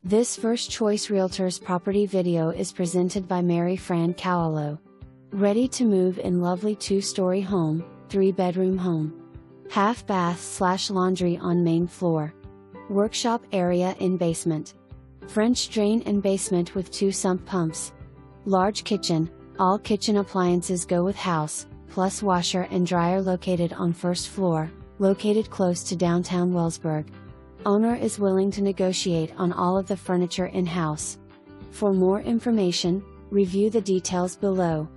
This First Choice Realtors property video is presented by Fran Kowalo. Ready to move in lovely 2-story home, 3-bedroom home. Half bath / laundry on main floor. Workshop area in basement. French drain and basement with 2 sump pumps. Large kitchen, all kitchen appliances go with house, plus washer and dryer located on first floor, located close to downtown Wellsburg. Owner is willing to negotiate on all of the furniture in-house. For more information, review the details below.